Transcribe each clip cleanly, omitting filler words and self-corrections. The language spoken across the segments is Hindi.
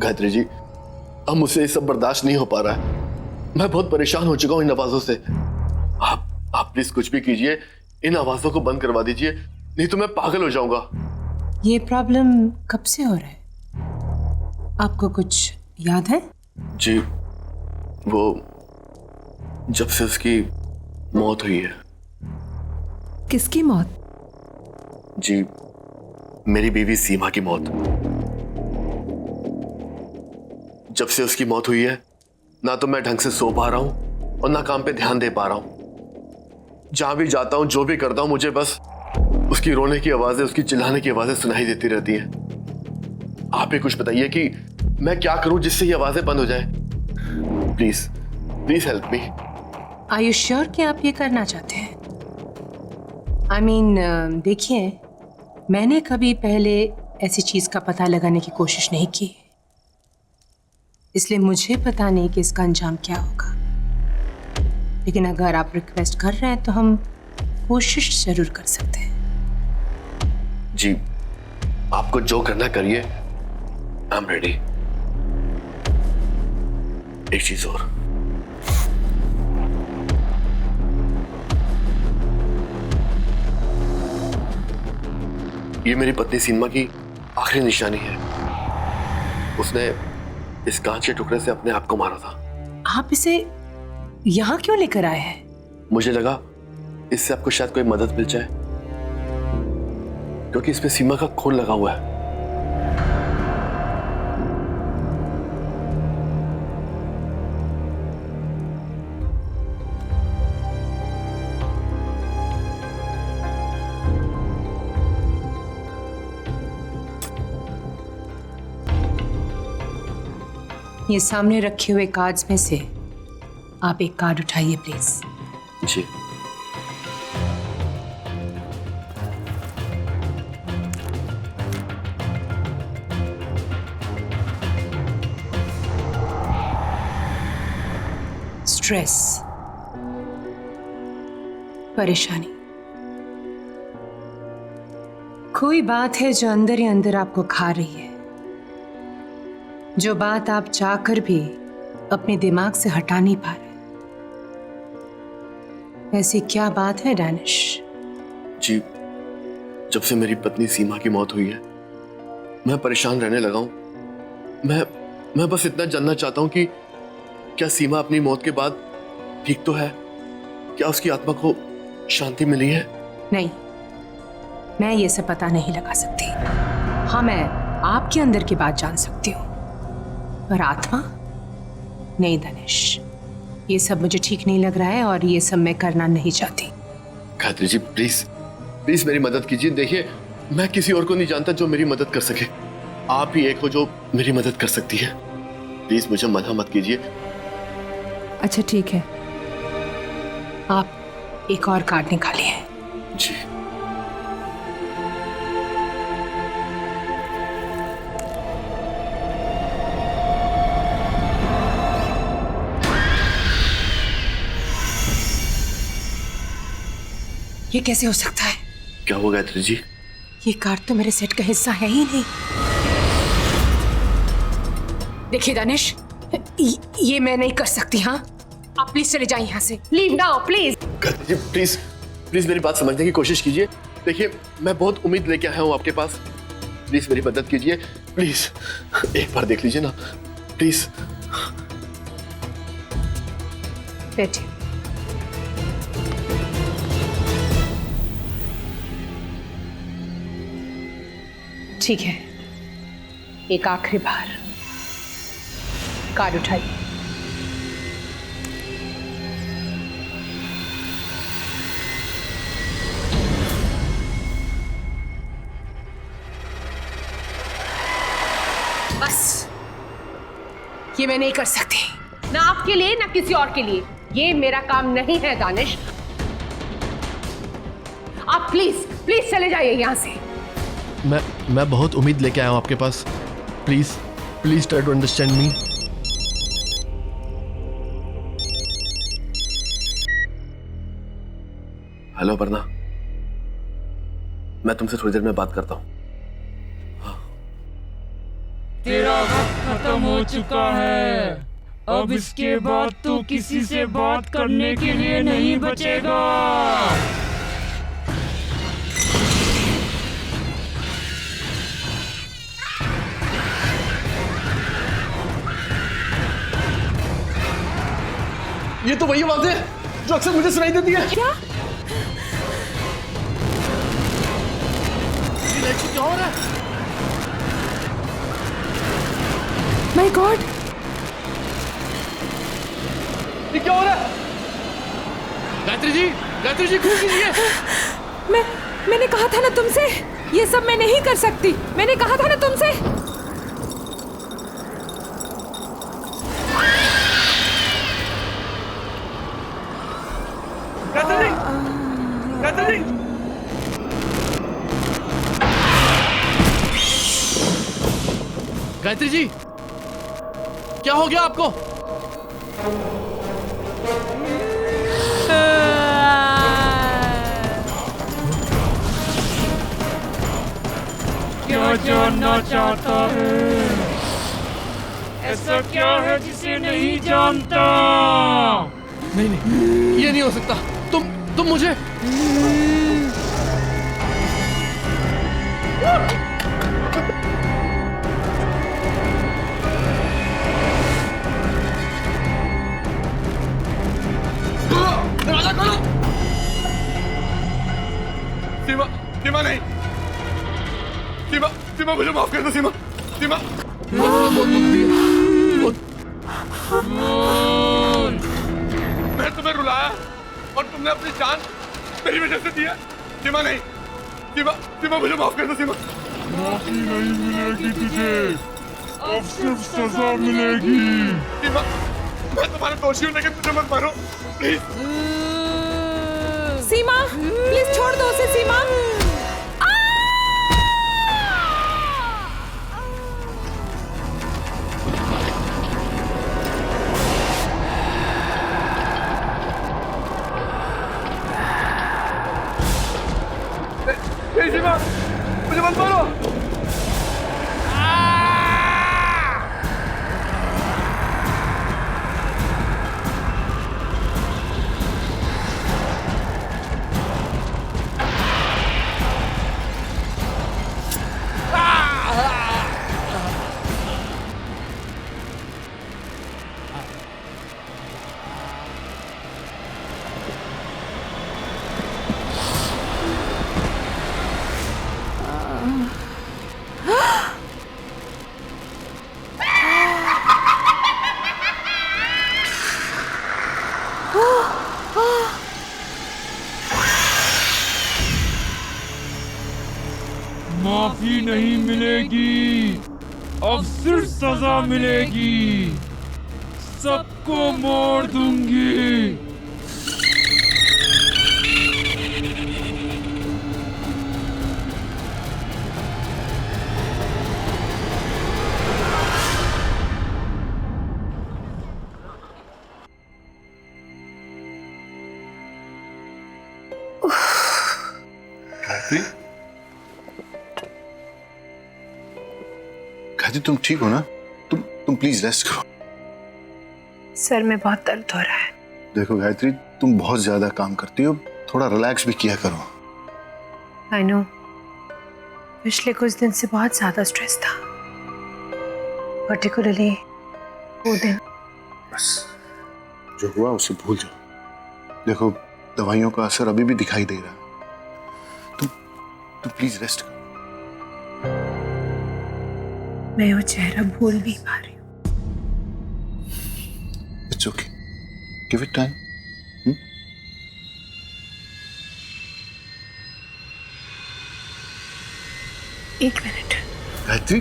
गायत्री जी, अब मुझसे ये सब बर्दाश्त नहीं हो पा रहा है। मैं बहुत परेशान हो चुका हूँ इन आवाजों से। आप प्लीज कुछ भी कीजिए, इन आवाजों को बंद करवा दीजिए, नहीं तो मैं पागल हो जाऊंगा। ये प्रॉब्लम कब से हो रहा है? आपको कुछ याद है? जी, वो जब से उसकी मौत हुई है। किसकी मौत? जी, मेरी बीवी सीमा की मौत। जब से उसकी मौत हुई है, ना तो मैं ढंग से सो पा रहा हूं और ना काम पे ध्यान दे पा रहा हूं। जहां भी जाता हूं, जो भी करता हूं, मुझे बस उसकी रोने की आवाजें, उसकी चिल्लाने की आवाजें सुनाई देती रहती हैं। आप ही कुछ बताइए कि मैं क्या करूं जिससे ये आवाजें बंद हो जाए। Please please help me. Are you sure कि आप ये करना चाहते हैं? आई मीन, देखिए, मैंने कभी पहले ऐसी चीज का पता लगाने की कोशिश नहीं की, इसलिए मुझे पता नहीं कि इसका अंजाम क्या होगा। लेकिन अगर आप रिक्वेस्ट कर रहे हैं तो हम कोशिश जरूर कर सकते हैं। जी, आपको जो करना करिए, आई एम रेडी। एक चीज और, ये मेरी पत्नी सीमा की आखिरी निशानी है। उसने इस कांच के टुकड़े से अपने आप को मारा था। आप इसे यहाँ क्यों लेकर आए हैं? मुझे लगा इससे आपको शायद कोई मदद मिल जाए, क्योंकि इसमें सीमा का खून लगा हुआ है। ये सामने रखे हुए कार्ड्स में से आप एक कार्ड उठाइए प्लीज। जी। स्ट्रेस, परेशानी, कोई बात है जो अंदर ही अंदर आपको खा रही है, जो बात आप चाहकर भी अपने दिमाग से हटा नहीं पा रहे। ऐसी क्या बात है डैनिश? जी, जब से मेरी पत्नी सीमा की मौत हुई है, मैं परेशान रहने लगा हूं। मैं बस इतना जानना चाहता हूं कि क्या सीमा अपनी मौत के बाद ठीक तो है? क्या उसकी आत्मा को शांति मिली है? नहीं, मैं ये सब पता नहीं लगा सकती। हाँ, मैं आपके अंदर की बात जान सकती हूँ, पर आत्मा नहीं दानिश, ये सब मुझे ठीक नहीं लग रहा है और ये सब मैं करना नहीं चाहती। गायत्री जी, प्लीज प्लीज मेरी मदद कीजिए। देखिए, मैं किसी और को नहीं जानता जो मेरी मदद कर सके। आप ही एक हो जो मेरी मदद कर सकती है। प्लीज मुझे मना मत कीजिए। अच्छा ठीक है, आप एक और कार्ड निकालिए। जी। ये कैसे हो सकता है? क्या हुआ गायत्री जी? ये कार्ड तो मेरे सेट का हिस्सा है ही नहीं। देखिए दानिश, ये मैं नहीं कर सकती। हाँ, आप प्लीज चले जाइए यहाँ से। Leave now please. Gayatri ji, please please मेरी बात समझने की कोशिश कीजिए। देखिए, मैं बहुत उम्मीद लेके आया हूँ आपके पास। प्लीज मेरी मदद कीजिए, प्लीज एक बार देख लीजिए ना, प्लीज। बैठिए। ठीक है, एक आखिरी बार कार्ड उठाइए। बस, ये मैं नहीं कर सकती, ना आपके लिए ना किसी और के लिए। ये मेरा काम नहीं है दानिश। आप प्लीज प्लीज चले जाइए यहाँ से। मैं बहुत उम्मीद लेके आया हूँ आपके पास। Please please try to understand me. Hello Aparna, मैं तुमसे थोड़ी देर में बात करता हूँ। तेरा वक्त खत्म हो चुका है। अब इसके बाद तू किसी से बात करने के लिए नहीं बचेगा। ये तो वही आवाज है जो अक्सर मुझे सुनाई देती है। क्या? ये लाइट से क्या हो रहा है? माय गॉड, ये क्या हो रहा है? गायत्री जी खूब कीजिए। मैंने कहा था ना तुमसे, ये सब मैं नहीं कर सकती। मैंने कहा था ना तुमसे। गायत्री गायत्री जी, क्या हो गया आपको? क्या जानना चाहता है? ऐसा क्या है जिसे नहीं जानता? नहीं, ये नहीं हो सकता। तुम मुझे दरवाजा खोलो। सीमा नहीं। सीमा मुझे माफ कर दो। सीमा मैं तुम्हें रुलाया और तुमने अपनी जान मेरी वजह से दी है। सीमा नहीं। सीमा मुझे माफ कर दो। सीमा माफी नहीं मिलेगी तुझे, अब सिर्फ सजा मिलेगी। सीमा, मैं तुम्हारा दोषी हूँ लेकिन मुझे मत मारो प्लीज। सीमा, प्लीज छोड़ दो उसे। सीमा, सीमा, मुझे मत मारो। माफी नहीं मिलेगी, अब सिर्फ सजा मिलेगी। सबको मोड़ दूंगी। गायत्री, तुम ठीक हो ना? तुम प्लीज रेस्ट करो। सर में बहुत दर्द हो रहा है। देखो गायत्री, तुम बहुत ज्यादा काम करती हो, थोड़ा रिलैक्स भी किया करो। आई नो, पिछले कुछ दिन से बहुत ज्यादा स्ट्रेस था, पर्टिकुलरली वो दिन। बस जो हुआ उसे भूल जाओ। देखो, दवाइयों का असर अभी भी दिखाई दे रहा है। तुम प्लीज रेस्ट करो। मैं वो चेहरा भूल नहीं पा रही हूँ। It's okay, give it time. एक मिनट। गायत्री,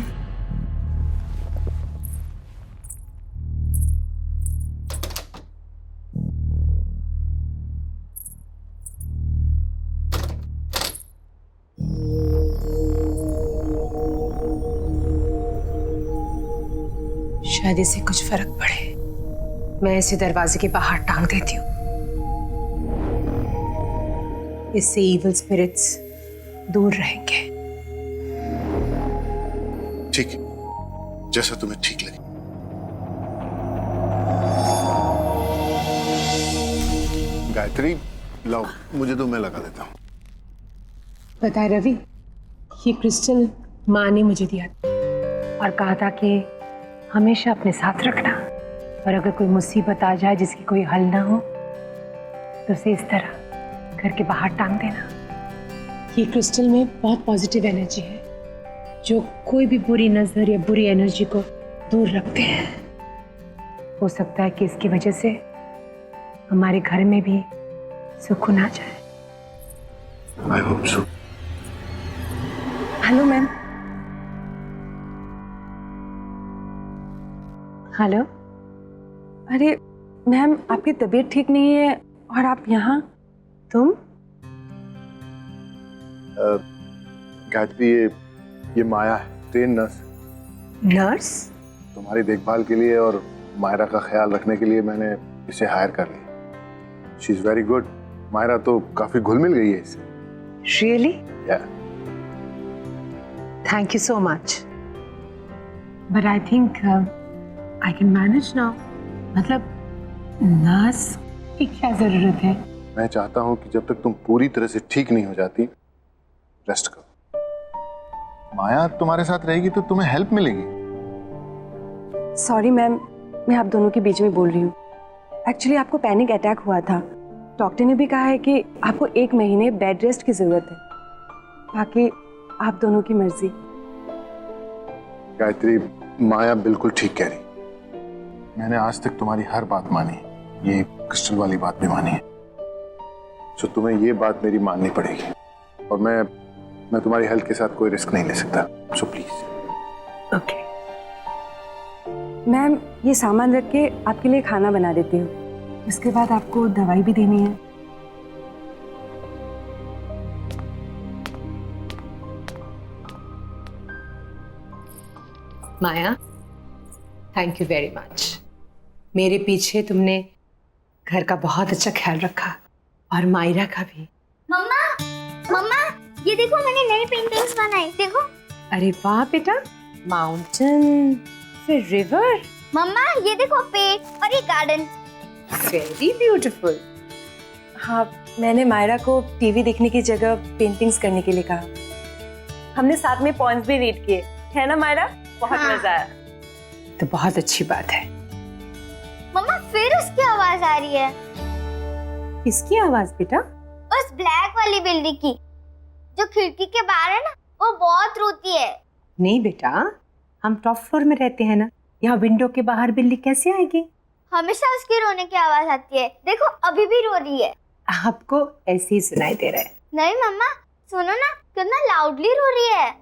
शायद इससे कुछ फर्क पड़े। मैं इसे दरवाजे के बाहर टांग देती हूँ। इससे इविल स्पिरिट्स दूर रहेंगे। ठीक, जैसा तुम्हें ठीक लगे। गायत्री लाओ, मुझे तो मैं लगा देता हूँ। पता है रवि, ये क्रिस्टल माँ ने मुझे दिया था और कहा था कि हमेशा अपने साथ रखना, और अगर कोई मुसीबत आ जाए जिसकी कोई हल ना हो तो उसे इस तरह घर के बाहर टांग देना। ये क्रिस्टल में बहुत पॉजिटिव एनर्जी है जो कोई भी बुरी नजर या बुरी एनर्जी को दूर रखते हैं। हो सकता है कि इसकी वजह से हमारे घर में भी सुकून आ जाए। I hope so. Hello ma'am. Hello. अरे मैम, आपकी तबीयत ठीक नहीं है और आप यहाँ? तुम? गायत्री, ये माया है, ट्रेन नर्स। नर्स? तुम्हारी देखभाल के लिए और मायरा का ख्याल रखने के लिए मैंने इसे हायर कर लिया। She is very good. Myra तो काफी घुल मिल गई है इससे। Really? Yeah. Thank you so much, but I think I can manage now. मतलब नर्स की क्या जरूरत है? मैं चाहता हूँ कि जब तक तुम पूरी तरह से ठीक नहीं हो जाती, रेस्ट करो। माया तुम्हारे साथ रहेगी तो तुम्हें हेल्प मिलेगी। सॉरी मैम, मैं आप दोनों के बीच में बोल रही हूँ। एक्चुअली आपको पैनिक अटैक हुआ था। डॉक्टर ने भी कहा है कि आपको 1 महीने बेड रेस्ट की जरूरत है। बाकी आप दोनों की मर्जी। गायत्री, माया बिल्कुल ठीक कह रही। मैंने आज तक तुम्हारी हर बात मानी, ये क्रिस्टल वाली बात भी मानी है। तो तुम्हें ये बात मेरी माननी पड़ेगी, और मैं तुम्हारी हेल्थ के साथ कोई रिस्क नहीं ले सकता। So please. ओके। मैम, ये सामान रख के आपके लिए खाना बना देती हूँ। उसके बाद आपको दवाई भी देनी है। माया, थैंक यू वेरी मच। मेरे पीछे तुमने घर का बहुत अच्छा ख्याल रखा, और मायरा का भी। मम्मा, मम्मा, ये देखो मैंने नई पेंटिंग्स बनाई, देखो। अरे वाह बेटा, माउंटेन, फिर रिवर। मम्मा, ये देखो पेड़ और ये गार्डन। Very beautiful. हाँ, मैंने मायरा को टीवी देखने की जगह पेंटिंग्स करने के लिए कहा। हमने साथ में पॉइंट्स भी रीड किए, है ना मायरा? बहुत हाँ। मजा आया। तो बहुत अच्छी बात है। मम्मा, फिर उसकी आवाज आ रही है। किसकी आवाज बेटा? उस ब्लैक वाली बिल्ली की, जो खिड़की के बाहर है ना, वो बहुत रोती है। नहीं बेटा, हम टॉप फ्लोर में रहते हैं ना, यहाँ विंडो के बाहर बिल्ली कैसे आएगी? हमेशा उसके रोने की आवाज आती है। देखो, अभी भी रो रही है। आपको ऐसे ही सुनाई दे रहा है। नहीं मम्मा, सुनो ना, कितना लाउडली रो रही है।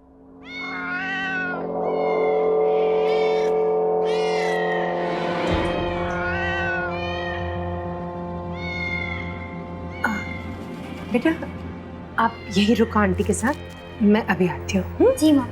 बेटा, आप यही रुको आंटी के साथ, मैं अभी आती हूँ। जी माँ।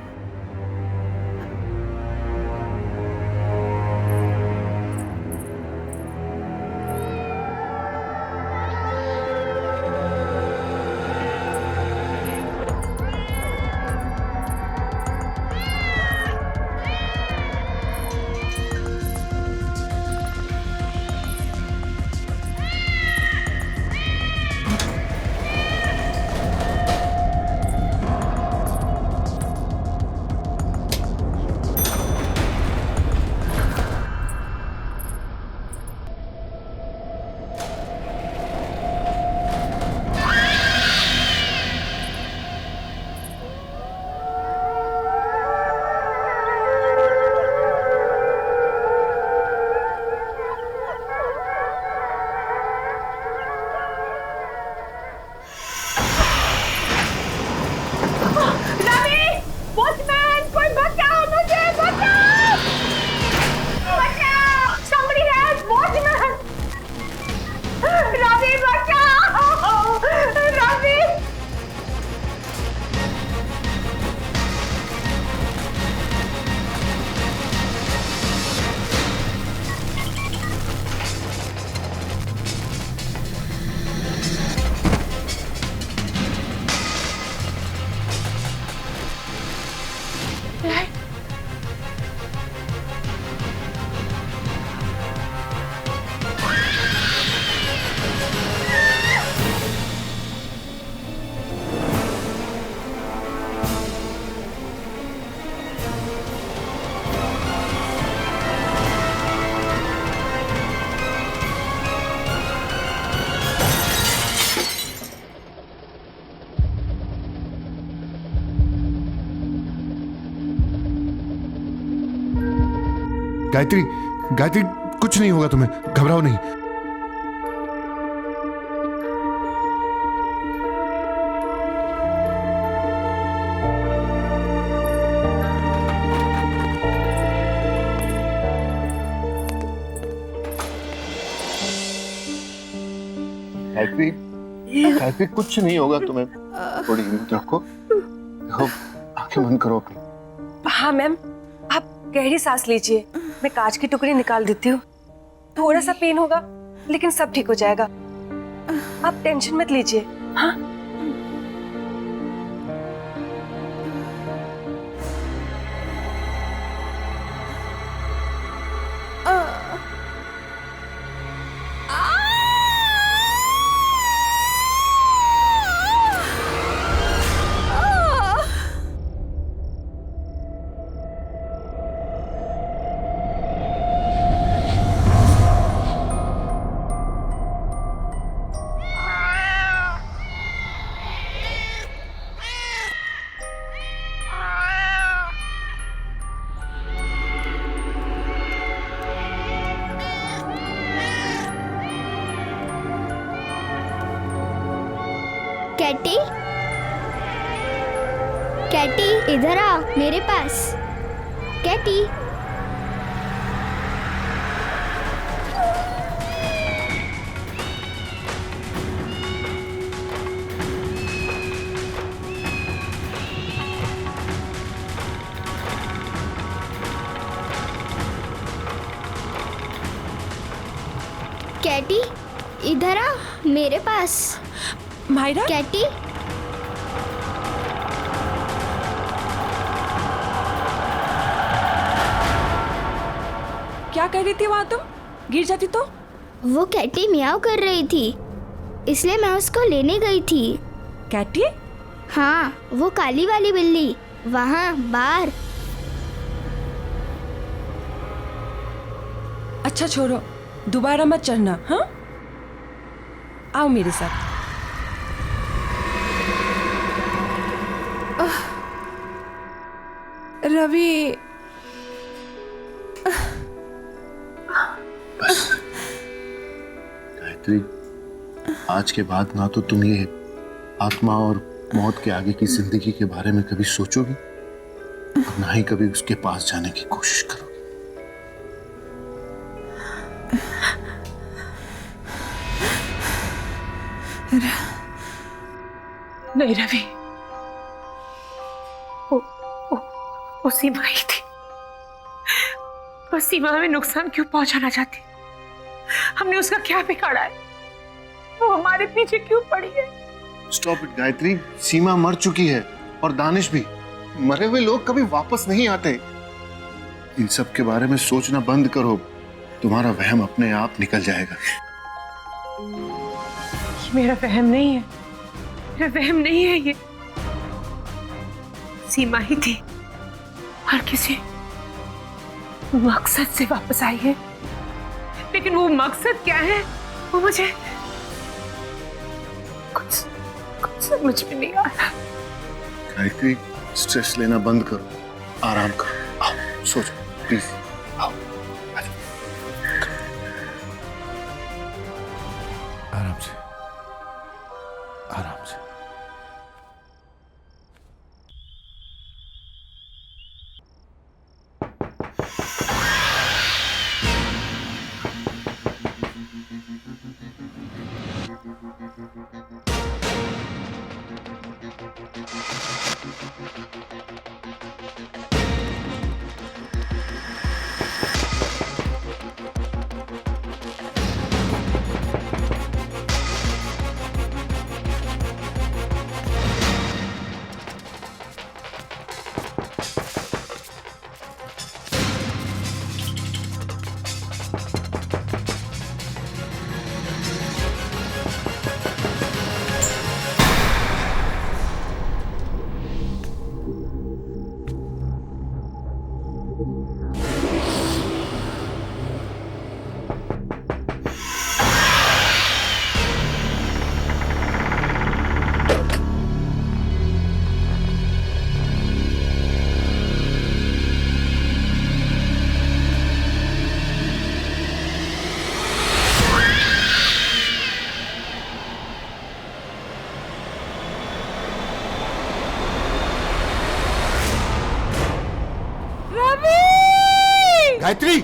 गायत्री, गायत्री कुछ नहीं होगा तुम्हें, घबराओ नहीं। गायत्री, गायत्री कुछ नहीं होगा तुम्हें, थोड़ी हिम्मत रखो। देखो, आंखें बंद करो अपनी। हाँ मैम, आप गहरी सांस लीजिए, मैं कांच की टुकड़ी निकाल देती हूँ। थोड़ा सा पेन होगा लेकिन सब ठीक हो जाएगा, आप टेंशन मत लीजिए। हाँ कैटी, कैटी इधर आ मेरे पास। कैटी, कैटी इधर आ मेरे पास। मायरा, कैटी, क्या कर रही थी वहां तुम? गिर जाती तो? वो कैटी मियाओ कर रही थी, इसलिए मैं उसको लेने गई थी। कैटी? हाँ, वो काली वाली बिल्ली वहाँ बाहर। अच्छा छोड़ो, दोबारा मत चढ़ना। हाँ, आओ मेरे साथ। रवि, गायत्री, आज के बाद ना तो तुम ये आत्मा और मौत के आगे की जिंदगी के बारे में कभी सोचोगी और ना ही कभी उसके पास जाने की कोशिश करोगी। नहीं रवि, वो सीमा ही थी। वो सीमा में नुकसान क्यों पहुंचाना चाहती? हमने उसका क्या बिगाड़ा है? वो हमारे पीछे क्यों पड़ी है? स्टॉप इट गायत्री, सीमा मर चुकी है और दानिश भी। मरे हुए लोग कभी वापस नहीं आते। इन सब के बारे में सोचना बंद करो, तुम्हारा वहम अपने आप निकल जाएगा। मेरा वहम नहीं है, मेरा वहम नहीं है ये। सीमा ही थी और किसी मकसद से वापस आई है, लेकिन वो मकसद क्या है वो मुझे कुछ समझ में नहीं आ रहा। गायत्री, स्ट्रेस लेना बंद करो, आराम करो, आओ सो जाओ प्लीज, आओ आराम से, आराम से। गायत्री,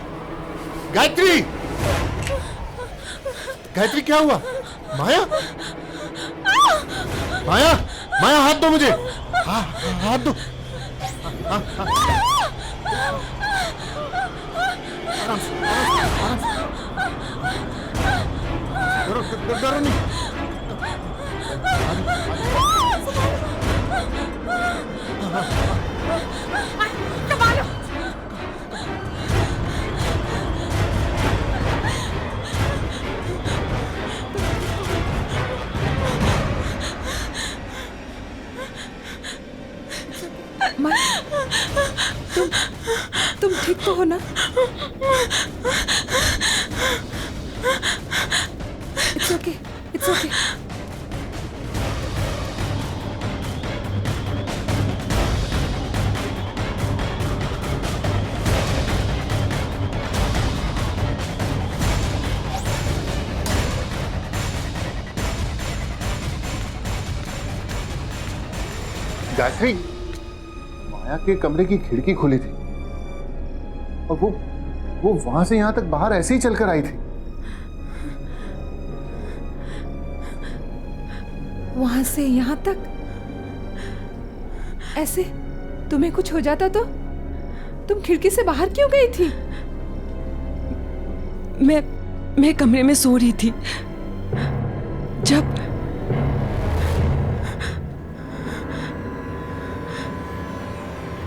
गायत्री, गायत्री क्या हुआ? माया, माया, माया हाथ दो मुझे, हाथ दो। आराम से, आराम से। डरो नहीं। तुम ठीक तो हो ना? It's okay, it's okay. Gayatri, Maya के कमरे की खिड़की खुली थी और वो वहां से यहां तक बाहर ऐसे ही चलकर आई थी। वहां से यहां तक ऐसे? तुम्हें कुछ हो जाता तो? तुम खिड़की से बाहर क्यों गई थी? मैं कमरे में सो रही थी जब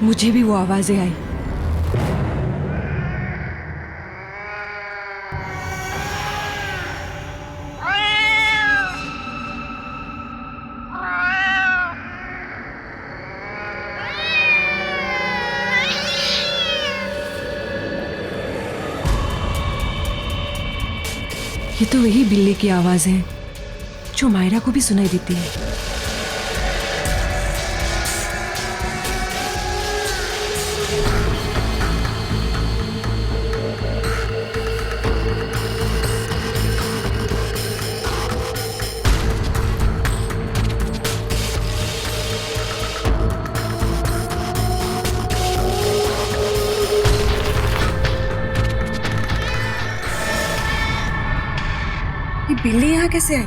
मुझे भी वो आवाजें आई। ये तो वही बिल्ली की आवाज है जो मायरा को भी सुनाई देती है। ये बिल्ली यहाँ कैसे आई?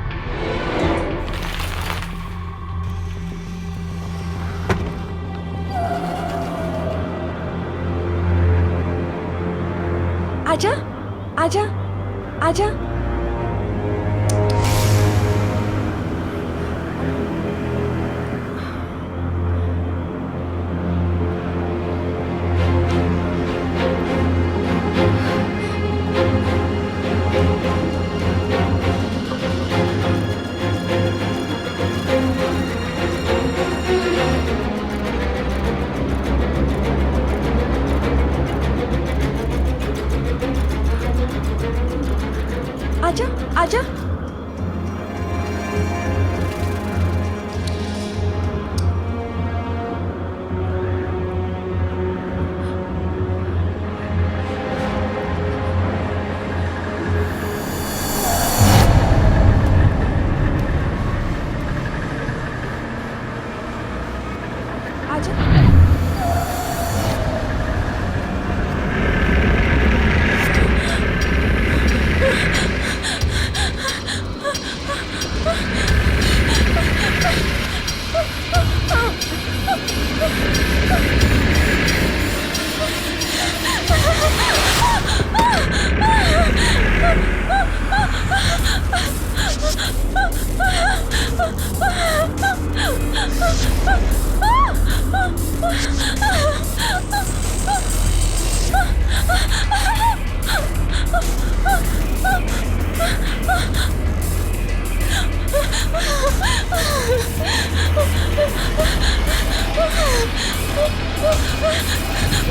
आजा, आजा, आजा। आजा, आजा।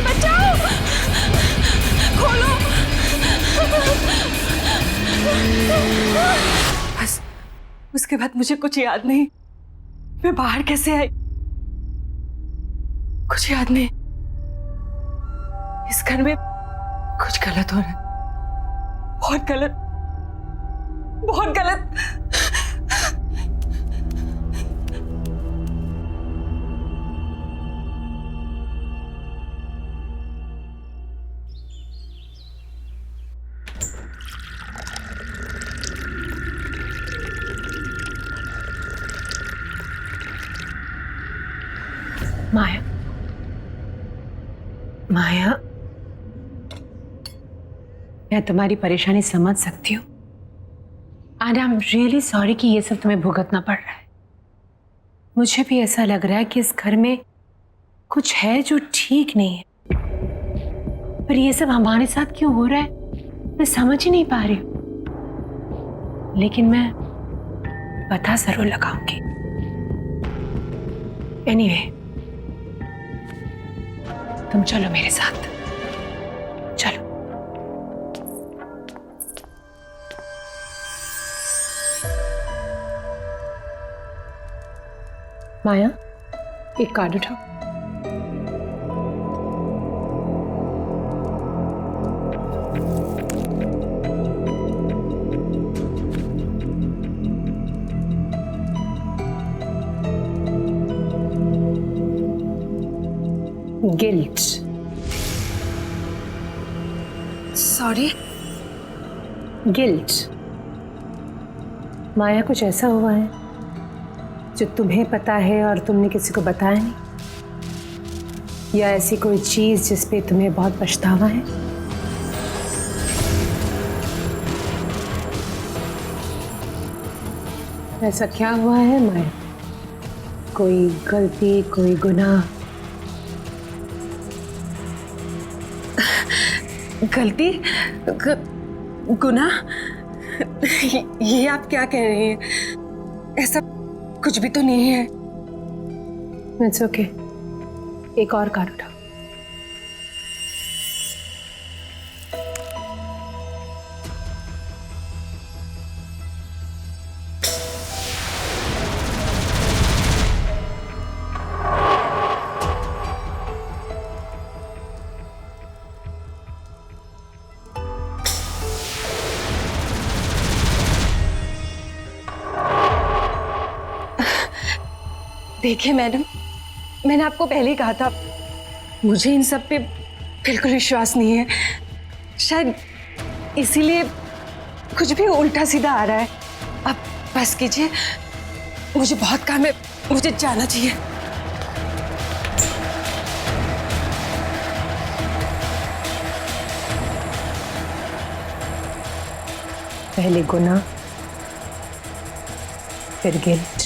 बचाओ! खोलो! बस उसके बाद मुझे कुछ याद नहीं। मैं बाहर कैसे आई कुछ याद नहीं। इस घर में कुछ गलत हो रहा है, बहुत गलत, बहुत गलत। माया, माया, मैं तुम्हारी परेशानी समझ सकती हूँ। And I am really sorry कि ये सब तुम्हें भुगतना पड़ रहा है। मुझे भी ऐसा लग रहा है कि इस घर में कुछ है जो ठीक नहीं है, पर ये सब हमारे साथ क्यों हो रहा है मैं समझ ही नहीं पा रही हूँ। लेकिन मैं पता जरूर लगाऊंगी। एनीवे, तुम चलो मेरे साथ, चलो। माया, एक कार्ड उठाओ। गिल्ट। सॉरी। गिल्ट। माया, कुछ ऐसा हुआ है जो तुम्हें पता है और तुमने किसी को बताया नहीं, या ऐसी कोई चीज जिस पे तुम्हें बहुत पछतावा है? ऐसा क्या हुआ है माया? कोई गलती, कोई गुनाह? गलती? गुनाह? ये आप क्या कह रही हैं? ऐसा कुछ भी तो नहीं है। इट्स ओके, एक और कार्ड उठाओ। देखिए मैडम, मैंने आपको पहले ही कहा था, मुझे इन सब पे बिल्कुल विश्वास नहीं है। शायद इसीलिए कुछ भी उल्टा सीधा आ रहा है। अब बस कीजिए, मुझे बहुत काम है, मुझे जाना चाहिए। पहले गुनाह, फिर गिल्ट।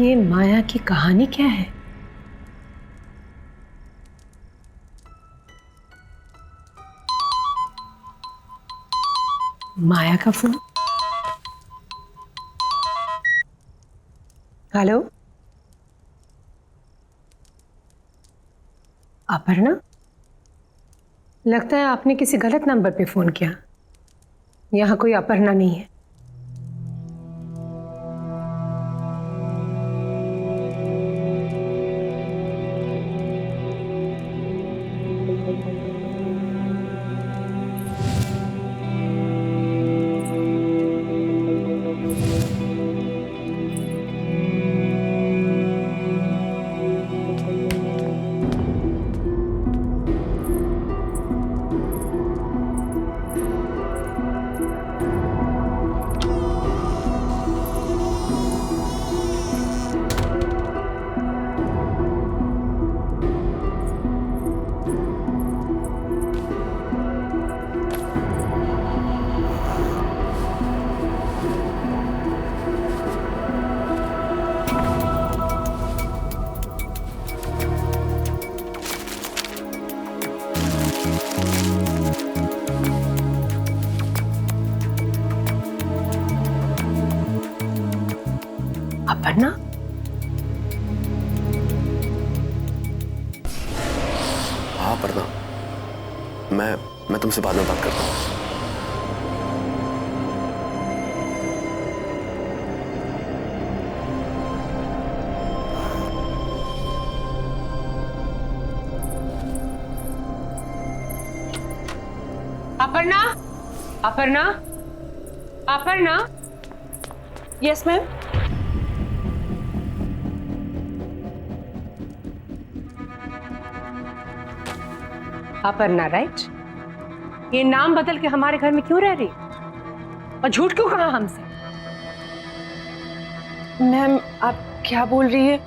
ये माया की कहानी क्या है? माया का फोन। हेलो, अपर्णा? लगता है आपने किसी गलत नंबर पे फोन किया। यहाँ कोई अपर्णा नहीं है। अपर्णा? हाँ अपर्णा, मैं तुमसे बाद में बात करता हूँ। Aparna, Aparna, Aparna. Yes ma'am. Aparna, right? ये नाम बदल के हमारे घर में क्यों रह रही और झूठ क्यों कहा हमसे? मैम, आप क्या बोल रही है?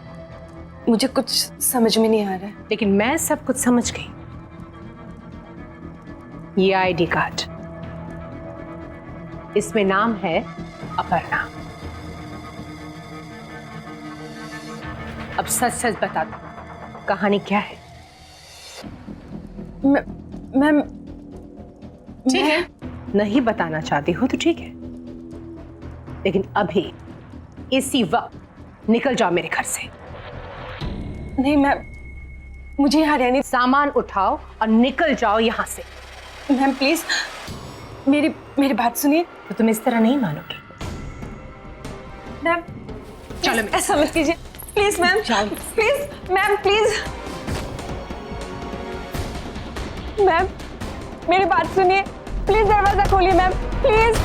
मुझे कुछ समझ में नहीं आ रहा है। लेकिन मैं सब कुछ समझ गई। ये आईडी कार्ड, इसमें नाम है अपर्णा। अब सच सच बता दो, कहानी क्या है? मैम ठीक है, नहीं बताना चाहती हो तो ठीक है, लेकिन अभी इसी वक्त निकल जाओ मेरे घर से। नहीं मैम, मुझे यहाँ रहने। सामान उठाओ और निकल जाओ यहाँ से। मैम प्लीज मेरी बात सुनिए। तो तुम इस तरह नहीं मानोगे। मैम चलो ऐसा मत कीजिए please ma'am. Please ma'am, please ma'am मेरी बात सुनिए, प्लीज दरवाजा खोलिए ma'am, please.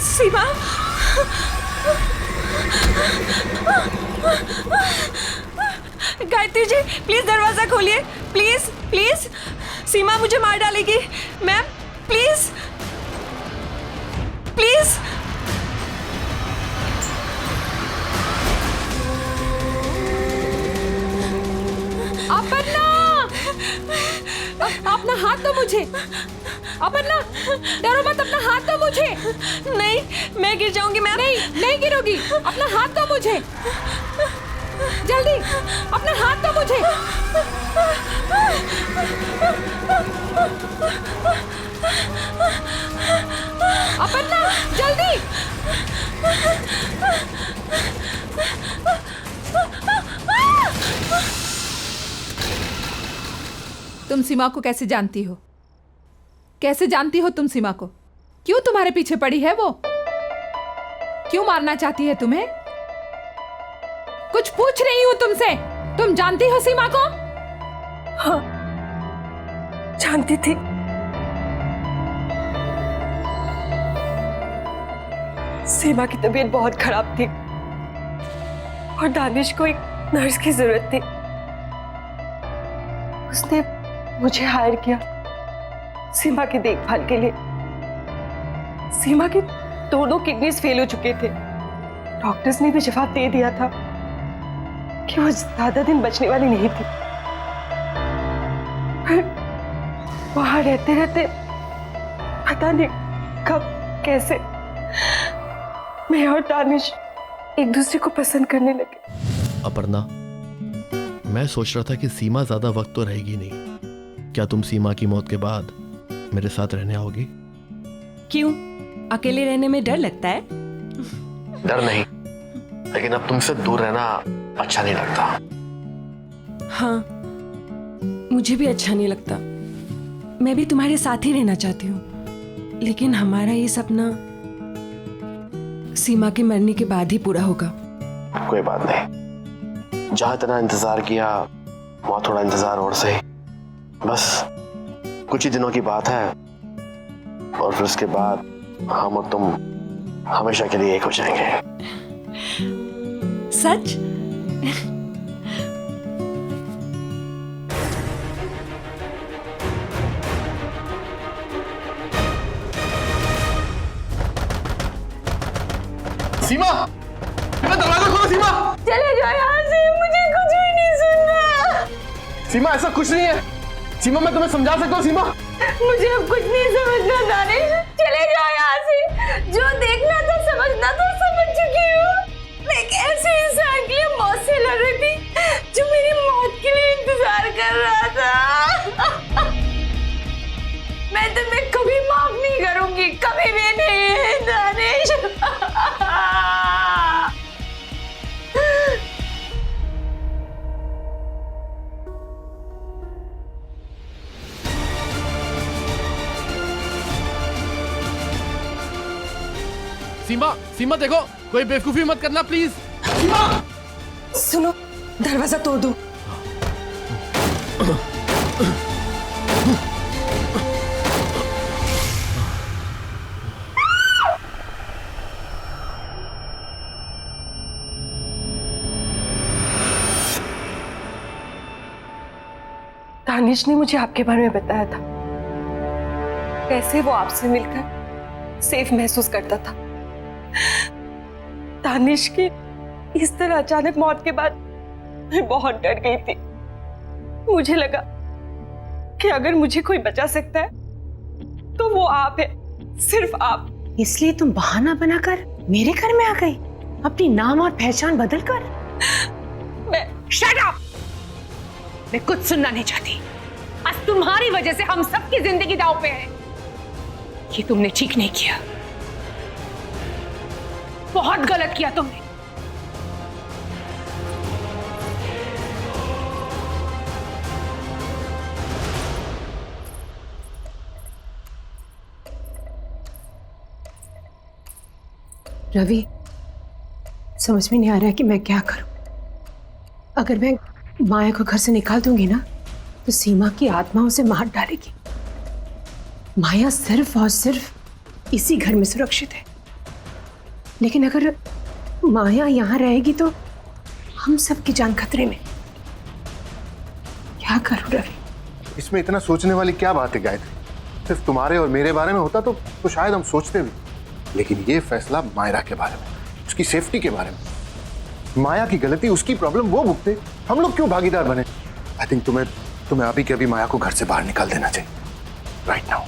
Seema, Gayatri ji please दरवाजा खोलिए, प्लीज प्लीज। सीमा मुझे मार डालेगी मैम, प्लीज प्लीज। अपर्णा, अपना हाथ दो मुझे। अपर्णा डरो मत, अपना हाथ दो मुझे। नहीं, मैं गिर जाऊंगी मैम। नहीं गिरोगी, अपना हाथ दो मुझे, जल्दी अपना हाथ दो मुझे। अपर्णा जल्दी। तुम सीमा को कैसे जानती हो? कैसे जानती हो तुम सीमा को? क्यों तुम्हारे पीछे पड़ी है वो? क्यों मारना चाहती है तुम्हें? कुछ पूछ रही हूं तुमसे। तुम जानती हो सीमा को? हाँ जानती थी। सीमा की तबीयत बहुत खराब थी और दानिश को एक नर्स की जरूरत थी। उसने मुझे हायर किया सीमा की देखभाल के लिए। सीमा की दोनों किडनीज फेल हो चुके थे। डॉक्टर्स ने भी जवाब दे दिया था कि वो ज्यादा दिन बचने वाली नहीं थी। फिर वहां रहते रहते पता नहीं कब कैसे मैं और दानिश एक दूसरे को पसंद करने लगे। अपर्णा, मैं सोच रहा था कि सीमा ज्यादा वक्त तो रहेगी नहीं। क्या तुम सीमा की मौत के बाद मेरे साथ रहने आओगी? क्यों, अकेले रहने में डर लगता है? डर नहीं, लेकिन अब तुमसे दूर रहना अच्छा नहीं लगता। हाँ, मुझे भी अच्छा नहीं लगता। मैं भी तुम्हारे साथ ही रहना चाहती हूँ, लेकिन हमारा ये सपना सीमा के मरने के बाद ही पूरा होगा। कोई बात नहीं, जहां इतना इंतजार किया वहां थोड़ा इंतजार और सही। बस कुछ ही दिनों की बात है और फिर उसके बाद हम और तुम हमेशा के लिए एक हो जाएंगे। सच? सीमा, दरवाजा खोलो। सीमा चले जाओ यहाँ से, मुझे कुछ भी नहीं सुनना। सीमा, ऐसा कुछ नहीं है। सीमा, मैं तुम्हें समझा सकता हूँ। सीमा, मुझे अब कुछ नहीं समझना दानिश, चले जाओ यहाँ से। जो देखना था समझना था समझ चुकी हूँ। मैं एक ऐसे इंसान के लिए मौत से लड़ रही थी जो मेरी मौत के लिए इंतजार कर रहा था। सीमा सीमा देखो, कोई बेवकूफी मत करना प्लीज। सुनो, दरवाजा तोड़ दो। दानिश ने मुझे आपके बारे में बताया था, कैसे वो आपसे मिलकर सेफ महसूस करता था। दानिश की इस तरह अचानक मौत के बाद मैं बहुत डर गई थी। मुझे लगा कि अगर मुझे कोई बचा सकता है तो वो आप है, सिर्फ आप। इसलिए तुम बहाना बनाकर मेरे घर में आ गई, अपनी नाम और पहचान बदलकर। मैं शट अप! मैं कुछ सुनना नहीं चाहती। आज तुम्हारी वजह से हम सबकी जिंदगी दांव पे है। ये तुमने ठीक नहीं किया, बहुत गलत किया तुमने। रवि, समझ में नहीं आ रहा है कि मैं क्या करूं। अगर मैं माया को घर से निकाल दूंगी ना, तो सीमा की आत्मा उसे मार डालेगी। माया सिर्फ और सिर्फ इसी घर में सुरक्षित है, लेकिन अगर माया यहाँ रहेगी तो हम सबकी जान खतरे में। क्या करूं रवि? इसमें इतना सोचने वाली क्या बात है गायत्री? सिर्फ तुम्हारे और मेरे बारे में होता तो शायद हम सोचते भी, लेकिन ये फैसला मायरा के बारे में, उसकी सेफ्टी के बारे में। माया की गलती, उसकी प्रॉब्लम वो भुगते, हम लोग क्यों भागीदार बने? आई थिंक तुम्हें अभी के अभी माया को घर से बाहर निकाल देना चाहिए, राइट नाउ।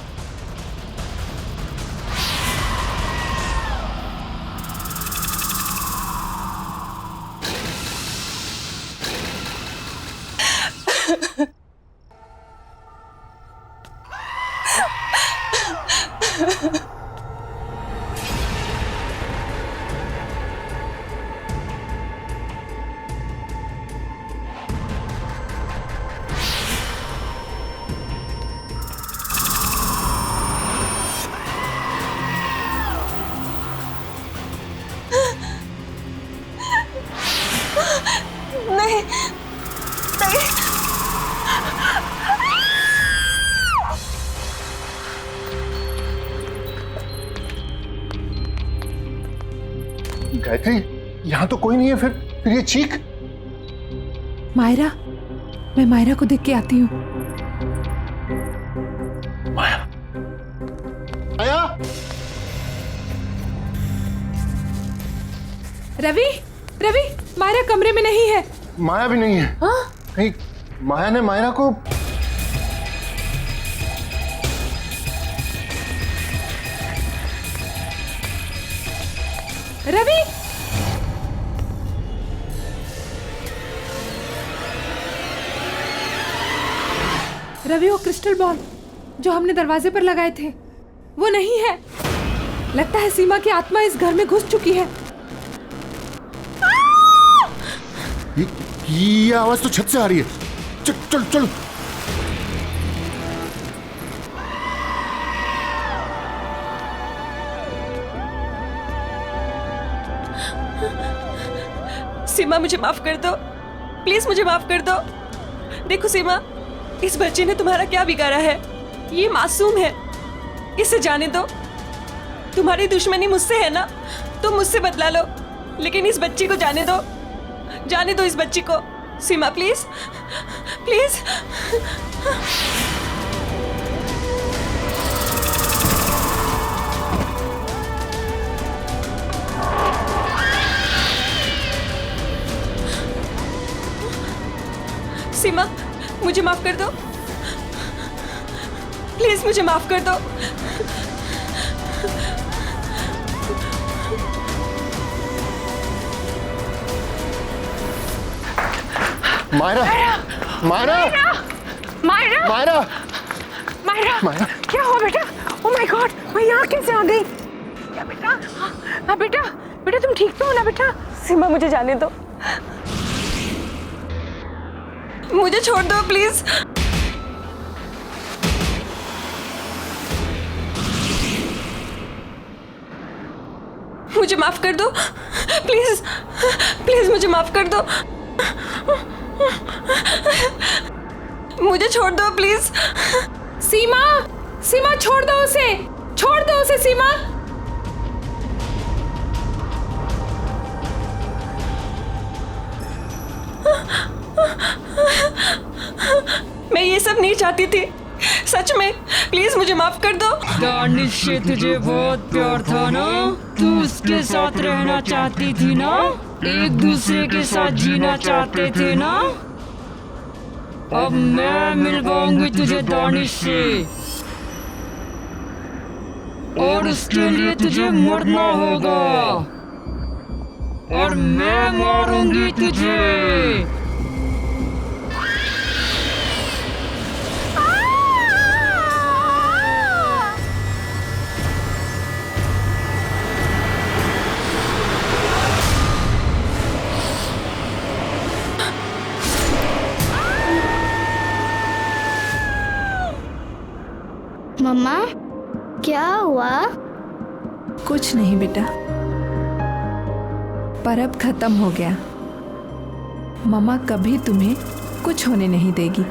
नहीं, नहीं। गायत्री, यहाँ तो कोई नहीं है, फिर ये चीख। मायरा, मैं मायरा को देख के आती हूँ। माया, माया। रवि, रवि, मायरा कमरे में नहीं है। माया भी नहीं है। हाँ? कहीं माया ने मायरा को... रवि, रवि, वो क्रिस्टल बॉल जो हमने दरवाजे पर लगाए थे वो नहीं है। लगता है सीमा की आत्मा इस घर में घुस चुकी है। ये आवाज तो छत से आ रही है। चल चल चल। सीमा, मुझे माफ कर दो, प्लीज मुझे माफ कर दो। देखो सीमा, इस बच्चे ने तुम्हारा क्या बिगाड़ा है? ये मासूम है, इसे जाने दो। तुम्हारी दुश्मनी मुझसे है ना, तो मुझसे बदला लो, लेकिन इस बच्ची को जाने दो, जाने दो इस बच्ची को। सीमा प्लीज, प्लीज। सीमा, मुझे माफ कर दो, प्लीज मुझे माफ कर दो। मायरा, मायरा, मायरा, मायरा, मायरा, मायरा, क्या हुआ बेटा? ओह माय गॉड, मैं यहाँ कैसे आ गई? क्या बेटा? हाँ बेटा, बेटा तुम ठीक तो हो ना बेटा? सीमा, मुझे जाने दो, मुझे छोड़ दो प्लीज। मुझे माफ कर दो, प्लीज प्लीज मुझे माफ कर दो, मुझे छोड़ दो प्लीज। सीमा, सीमा छोड़ दो उसे, छोड़ दो उसे सीमा। मैं ये सब नहीं चाहती थी, सच में, प्लीज मुझे माफ कर दो। दानिश से तुझे बहुत प्यार था ना, तू उसके साथ रहना चाहती थी ना, एक दूसरे के साथ जीना चाहते थे ना। अब मैं मिलवाऊंगी तुझे दानिश से, और उसके लिए तुझे मरना होगा, और मैं मारूंगी तुझे। मम्मा क्या हुआ? कुछ नहीं बेटा, पर अब खत्म हो गया। मम्मा कभी तुम्हें कुछ होने नहीं देगी।